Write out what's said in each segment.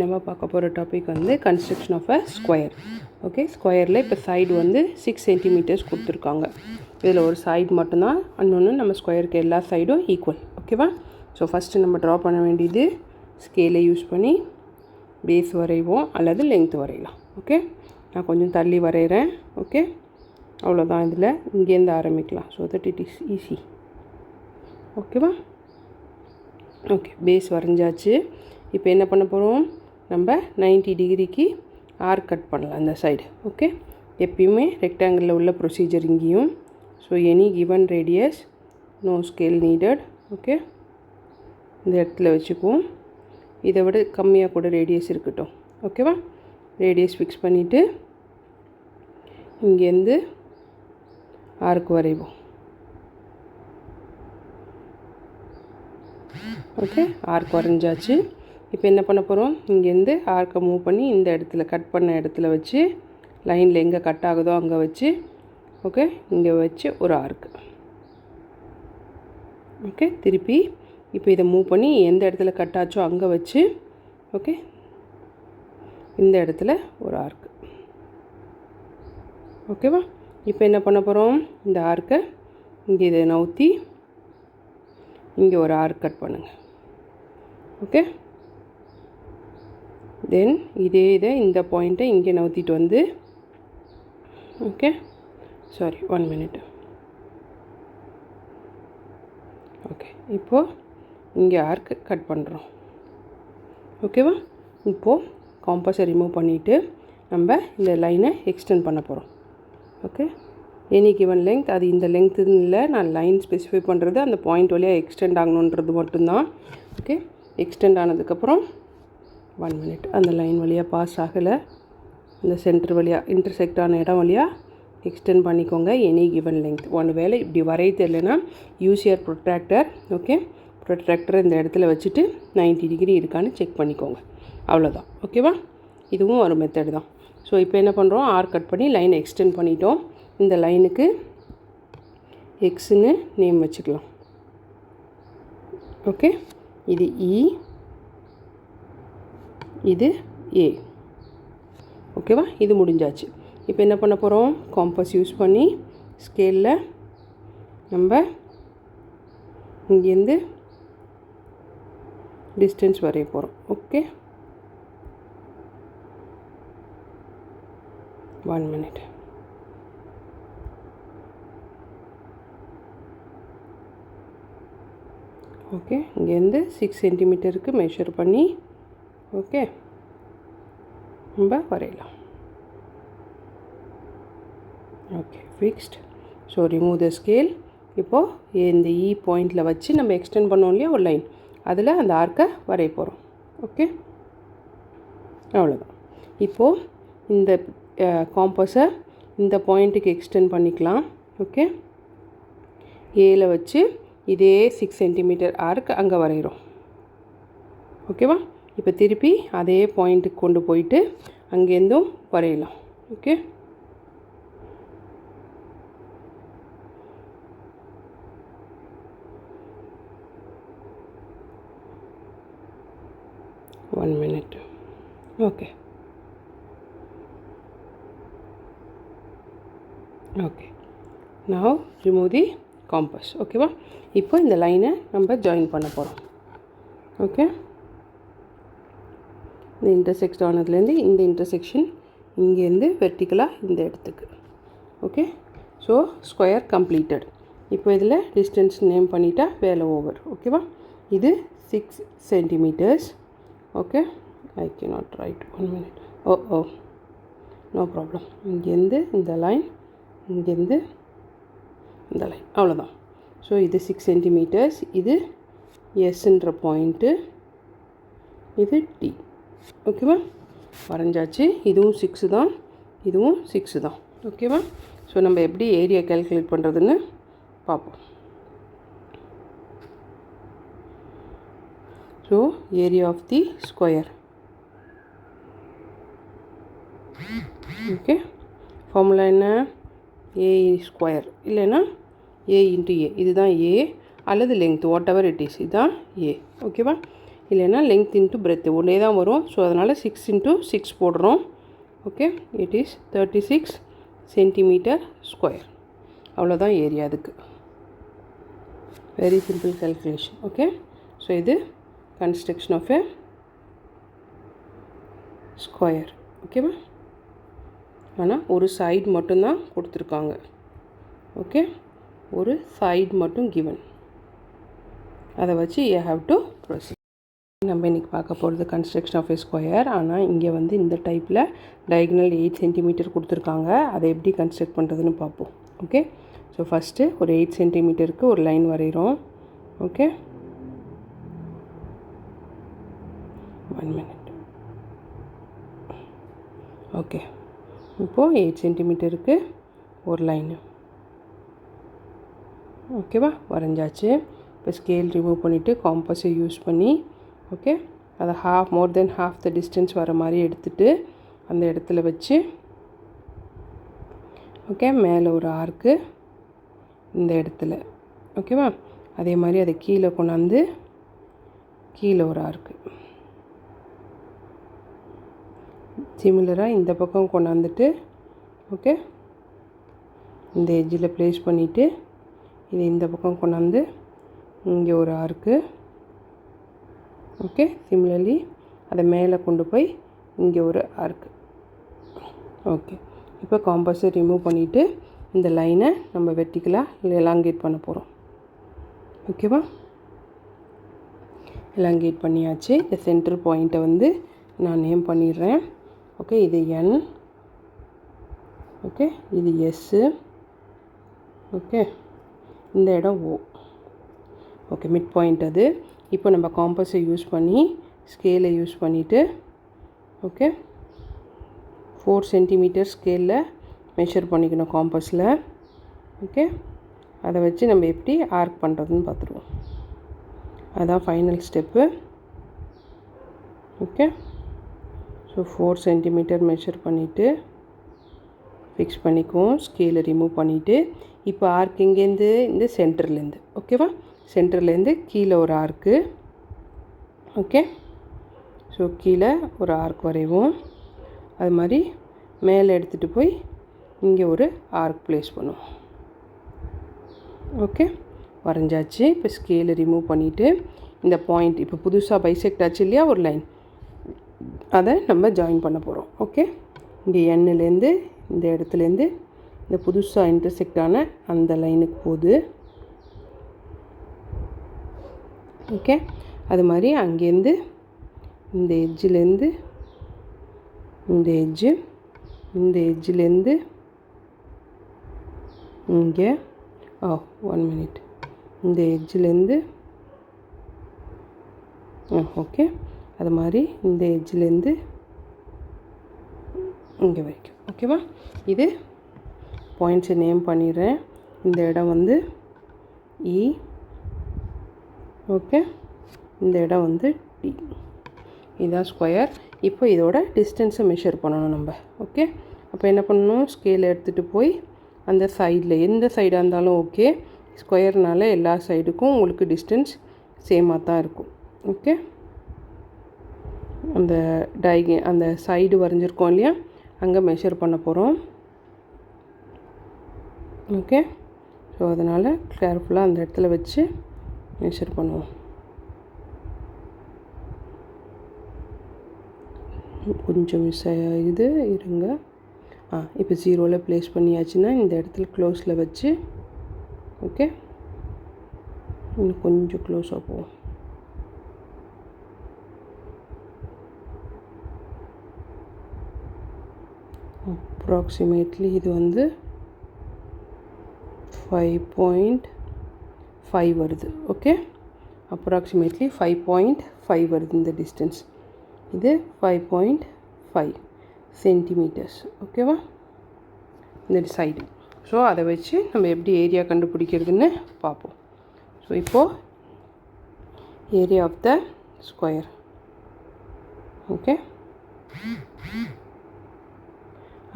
நம்ம பார்க்க போகிற டாபிக் வந்து construction of a square. Okay, ஸ்கொயரில் இப்போ சைடு வந்து 6 சென்டிமீட்டர்ஸ் கொடுத்துருக்காங்க. இதில் ஒரு சைடு மட்டும்தான், இன்னொன்று நம்ம ஸ்கொயருக்கு எல்லா சைடும் ஈக்குவல். ஓகேவா? ஸோ ஃபஸ்ட்டு நம்ம ட்ரா பண்ண வேண்டியது ஸ்கேலை யூஸ் பண்ணி பேஸ் வரைவோம் அல்லது லென்த் வரையலாம். ஓகே, நான் கொஞ்சம் தள்ளி வரைகிறேன். ஓகே, அவ்வளோதான். இதில் இங்கேருந்து ஆரம்பிக்கலாம். So that it is easy. ஓகேவா? ஓகே, பேஸ் வரைஞ்சாச்சு. இப்போ என்ன பண்ண போகிறோம், நம்ம 90 டிகிரிக்கு ஆர்க் கட் பண்ணலாம் இந்த சைடு. ஓகே, எப்பயுமே ரெக்டாங்கிளில் உள்ள ப்ரொசீஜர் இங்கேயும். So any given radius, no scale needed. Okay, இந்த இடத்துல வச்சுக்குவோம். இதை விட கம்மியாக கூட ரேடியஸ் இருக்கட்டும். ஓகேவா? ரேடியஸ் ஃபிக்ஸ் பண்ணிவிட்டு இங்கேருந்து ஆர்க் வரைவோம். ஓகே, ஆர்க் வரைஞ்சாச்சு. இப்போ என்ன பண்ண போகிறோம், இங்கேருந்து ஆர்க்கை மூவ் பண்ணி இந்த இடத்துல கட் பண்ண இடத்துல வச்சு லைனில் எங்கே கட் ஆகுதோ அங்கே வச்சு, ஓகே, இங்கே வச்சு ஒரு ஆர்க்கு. ஓகே, திருப்பி இப்போ இதை மூவ் பண்ணி எந்த இடத்துல கட் ஆச்சோ அங்கே வச்சு, ஓகே, இந்த இடத்துல ஒரு ஆர்க்கு. ஓகேவா? இப்போ என்ன பண்ண போகிறோம், இந்த ஆர்க்கை இங்கே இதை நவுத்தி இங்கே ஒரு ஆர்க் கட் பண்ணுங்கள். ஓகே, தென் இதை இந்த பாயிண்ட்டை இங்கே நவுத்திட்டு வந்து, ஓகே, சாரி 1 மினிட். ஓகே, இப்போது இங்கே ஆர்க் கட் பண்ணுறோம். ஓகேவா? இப்போது காம்பஸை ரிமூவ் பண்ணிவிட்டு நம்ம இந்த லைனை எக்ஸ்டெண்ட் பண்ண போகிறோம். ஓகே, எனி கிவன் லெங்த், அது இந்த லெங்க்த்துன்னு இல்லை, நான் லைன் ஸ்பெசிஃபை பண்ணுறது அந்த பாயிண்ட் வழியாக எக்ஸ்டெண்ட் ஆகணுன்றது மட்டும்தான். ஓகே, எக்ஸ்டெண்ட் ஆனதுக்கப்புறம் 1 மினிட் அந்த லைன் வழியாக பாஸ் ஆகலை, இந்த சென்டர் வழியாக இன்டர்செக்ட் ஆன இடம் வழியாக எக்ஸ்டெண்ட் பண்ணிக்கோங்க. Any given length. ஒன்று வேளை இப்படி வரைய தெரியலனா யூஸ் ப்ரொட்ராக்டர். ஓகே, ப்ரொட்ராக்டரை இந்த இடத்துல வச்சுட்டு 90 டிகிரி இருக்கான்னு செக் பண்ணிக்கோங்க. அவ்வளோதான். ஓகேவா? இதுவும் ஒரு மெத்தட் தான். ஸோ இப்போ என்ன பண்ணுறோம், ஆர்க் கட் பண்ணி லைனை எக்ஸ்டெண்ட் பண்ணிட்டோம். இந்த லைனுக்கு எக்ஸ்ன்னு நேம் வச்சுக்கலாம். ஓகே, இது இ, இது ஏ. ஓகேவா? இது முடிஞ்சாச்சு. இப்போ என்ன பண்ண போகிறோம், காம்பஸ் யூஸ் பண்ணி ஸ்கேலில் நம்ம இங்கேருந்து டிஸ்டன்ஸ் வரைய போகிறோம். Okay, 1 minute. ஓகே, இங்கேருந்து 6 சென்டிமீட்டருக்கு மெஷர் பண்ணி, ஓகே, நம்ம வரையலாம். Okay, fixed. So remove the scale. இப்போது இந்த இ பாயிண்டில் வச்சு நம்ம எக்ஸ்டெண்ட் பண்ணோம் இல்லையா ஒரு லைன், அதில் அந்த ஆர்க்கை வரைய போகிறோம். ஓகே, அவ்வளோதான். இப்போது இந்த காம்பஸை இந்த பாயிண்ட்டுக்கு எக்ஸ்டெண்ட் பண்ணிக்கலாம். ஓகே, ஏல வச்சு இதே 6 சென்டிமீட்டர் ஆர்க் அங்கே வரைகிறோம். ஓகேவா? இப்போ திருப்பி அதே பாயிண்ட்டுக்கு கொண்டு போயிட்டு அங்கேருந்தும் வரையலாம். Okay, one minute. Okay, okay, now remove the compass. ஓகேவா? இப்போ இந்த லைனை நம்ம ஜாயின் பண்ண போகிறோம். ஓகே, இந்த இன்டர்செக்ட் ஆனதுலேருந்து இந்த இன்டர்செக்ஷன் இங்கேருந்து வெர்டிக்கலாக இந்த இடத்துக்கு. Okay, so square completed. இப்போ இதில் டிஸ்டன்ஸ் நேம் பண்ணிட்டா வேலை ஓவர். ஓகேவா? இது 6 centimetres. Okay, I cannot write 1 minute. Oh no problem. இங்கேருந்து இந்த லைன், இங்கேருந்து இந்த லைன், அவ்வளோதான். ஸோ இது 6 சென்டிமீட்டர்ஸ், இது எஸ்ன்ற பாயிண்ட்டு, இது டி. ஓகேவா? வரைஞ்சாச்சு. இதுவும் 6 தான், இதுவும் 6 தான். ஓகேவா? ஸோ நம்ம எப்படி ஏரியா கேல்குலேட் பண்ணுறதுன்னு பார்ப்போம். So area of the square. Okay, formula என்ன, ஏ ஸ்கொயர் இல்லைன்னா ஏ இன்ட்டு ஏ. இதுதான் ஏ அல்லது length, what ever it is, இதுதான் ஏ. ஓகேவா? இல்லைன்னா லென்த் இன்ட்டு பிரெத்து ஒன்றே தான் வரும். ஸோ அதனால் 6 × 6 போடுறோம். Okay, it is 36 centimetre square. அவ்வளோதான் ஏரியா அதுக்கு. Very simple calculation. Okay, so இது கன்ஸ்ட்ரக்ஷன் ஆஃப் எ ஸ்கொயர். ஓகேவா? ஆனால் ஒரு சைடு மட்டும்தான் கொடுத்துருக்காங்க. ஓகே, ஒரு சைடு மட்டும் கிவன். அதை வச்சு யூ ஹாவ் டு ப்ரொசீட். நம்ம இன்றைக்கி பார்க்க போகிறது கன்ஸ்ட்ரக்ஷன் ஆஃப் எ ஸ்கொயர். ஆனால் இங்கே வந்து இந்த டைப்பில் டயகனல் 8 சென்டிமீட்டர் கொடுத்துருக்காங்க. அதை எப்படி கன்ஸ்ட்ரக்ட் பண்ணுறதுன்னு பார்ப்போம். ஓகே, ஸோ ஃபஸ்ட்டு ஒரு 8 சென்டிமீட்டருக்கு ஒரு லைன் வரைகிறோம். Okay, 1 minute. ஓகே, இப்போது 8 சென்டிமீட்டருக்கு ஒரு லைனு. ஓகேவா? வரைஞ்சாச்சு. இப்போ ஸ்கேல் ரிமூவ் பண்ணிவிட்டு காம்பஸை யூஸ் பண்ணி ஓகே அதை மோர் தென் ஹாஃப் த டிஸ்டன்ஸ் வர மாதிரி எடுத்துகிட்டு அந்த இடத்துல வச்சு ஓகே மேலே ஒரு ஆர்க்கு இந்த இடத்துல. ஓகேவா? அதே மாதிரி அதை கீழே கொண்டாந்து கீழே ஒரு ஆர்க்கு. சிமிலராக இந்த பக்கம் கொண்டாந்துட்டு ஓகே இந்த எட்ஜில் ப்ளேஸ் பண்ணிவிட்டு இது இந்த பக்கம் கொண்டாந்து இங்கே ஒரு ஆர்க்கு. ஓகே, சிமிலர்லி அதை மேலே கொண்டு போய் இங்கே ஒரு ஆர்க்கு. ஓகே, இப்போ காம்பஸை ரிமூவ் பண்ணிவிட்டு இந்த லைனை நம்ம வெர்டிக்கலாக எலாங்கேட் பண்ண போகிறோம். ஓகேவா? எலாங்கேட் பண்ணியாச்சு. இந்த சென்டர் பாயிண்ட்டை வந்து நான் நேம் பண்ணிடுறேன். ஓகே, இது N. ஓகே, இது S. ஓகே, இந்த இடம் O. ஓகே, மிட் பாயிண்ட் அது. இப்போ நம்ம காம்பஸை யூஸ் பண்ணி ஸ்கேலை யூஸ் பண்ணிவிட்டு ஓகே 4 சென்டிமீட்டர் ஸ்கேலில் மெஷர் பண்ணிக்கணும் காம்பஸில். ஓகே, அதை வச்சு நம்ம எப்படி ஆர்க் பண்ணுறதுன்னு பார்த்துருவோம். அதுதான் final step. Okay, so 4 centimetre measure பண்ணிவிட்டு ஃபிக்ஸ் பண்ணிக்குவோம். ஸ்கேலை ரிமூவ் பண்ணிவிட்டு இப்போ ஆர்க் எங்கேருந்து? இந்த சென்டர்லேருந்து. ஓகேவா? சென்டர்லேருந்து கீழே ஒரு ஆர்க்கு. ஓகே, ஸோ கீழே ஒரு ஆர்க் வரைவோம். அது மாதிரி மேலே எடுத்துகிட்டு போய் இங்கே ஒரு ஆர்க் ப்ளேஸ் பண்ணுவோம். ஓகே, வரைஞ்சாச்சு. இப்போ ஸ்கேலை ரிமூவ் பண்ணிவிட்டு இந்த பாயிண்ட் இப்போ புதுசாக பைசெக்ட் ஆச்சு இல்லையா ஒரு லைன், அதை நம்ம ஜாயின் பண்ண போகிறோம். ஓகே, இங்கே எண்ணிலேருந்து இந்த இடத்துலேருந்து இந்த புதுசாக இன்டர்செக்ட் ஆன அந்த லைனுக்கு போகுது. ஓகே, அது மாதிரி அங்கேருந்து இந்த எட்ஜிலேருந்து இந்த எட்ஜு, இந்த எட்ஜிலேருந்து இங்கே 1 மினிட் இந்த எட்ஜிலேருந்து ஓகே அது மாதிரி இந்த எட்ஜிலேருந்து இங்கே வரைக்கும். ஓகேவா? இது பாயிண்ட்ஸை நேம் பண்ணிடுறேன். இந்த இடம் வந்து E. ஓகே, இந்த இடம் வந்து T. இதுதான் ஸ்கொயர். இப்போ இதோட டிஸ்டன்ஸை மெஷர் பண்ணணும் நம்ம. ஓகே, அப்போ என்ன பண்ணணும்? ஸ்கேலை எடுத்துகிட்டு போய் அந்த சைடில் எந்த சைடாக இருந்தாலும் ஓகே, ஸ்கொயர்னால எல்லா சைடுக்கும் உங்களுக்கு டிஸ்டன்ஸ் சேமாக தான் இருக்கும். ஓகே, அந்த சைடு வரைஞ்சிருக்கோம் இல்லையா, அங்கே மெஷர் பண்ண போகிறோம். ஓகே, ஸோ அதனால் கேர்ஃபுல்லாக அந்த இடத்துல வச்சு மெஷர் பண்ணுவோம். கொஞ்சம் மிஸ் ஆகிது, இருங்க. இப்போ 0ல் ப்ளேஸ் பண்ணியாச்சுன்னா இந்த இடத்துல க்ளோஸில் வச்சு ஓகே இன்னும் கொஞ்சம் க்ளோஸாக போவோம். அப்ராக்சிமேட்லி இது வந்து 5.5 வருது. ஓகே, அப்ராக்சிமேட்லி 5.5 வருது இந்த டிஸ்டன்ஸ். இது 5.5 சென்டிமீட்டர்ஸ். ஓகேவா? இந்த சைடு. ஸோ அதை வச்சு நம்ம எப்படி ஏரியா கண்டுபிடிக்கிறதுன்னு பார்ப்போம். ஸோ இப்போது area of the square. Okay,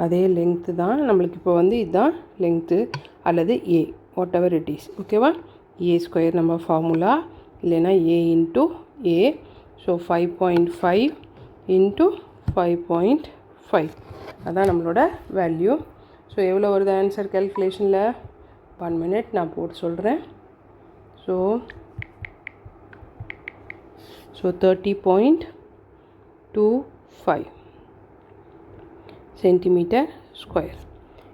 அதே லெங்க்த்து தான் நம்மளுக்கு இப்போ வந்து இதுதான் லெங்க்த்து அல்லது A, whatever it is. ஓகேவா? ஏ ஸ்கொயர் நம்ம ஃபார்முலா, இல்லைன்னா A × A. ஸோ 5.5 இன்ட்டு 5.5 அதான் நம்மளோட வேல்யூ. ஸோ எவ்வளோ வருது ஆன்சர் கேல்குலேஷனில்? 1 மினிட் நான் போட்டு சொல்கிறேன். So 30.25 centimetre square.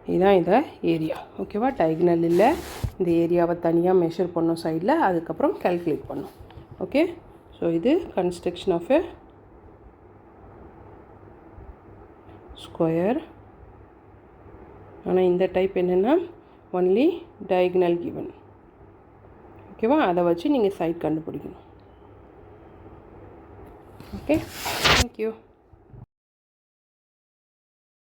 இதுதான் இந்த ஏரியா. ஓகேவா? டயகனல் இல்லை, இந்த ஏரியாவை தனியாக மெஷர் பண்ணோம் சைடில், அதுக்கப்புறம் கால்குலேட் பண்ணோம். ஓகே, ஸோ இது கன்ஸ்ட்ரக்ஷன் ஆஃப் எ ஸ்கொயர். ஆனால் இந்த டைப் என்னென்னா ஒன்லி டயகனல் கிவன். ஓகேவா? அதை வச்சு நீங்கள் சைட் கண்டுபிடிக்கணும். Okay, thank you.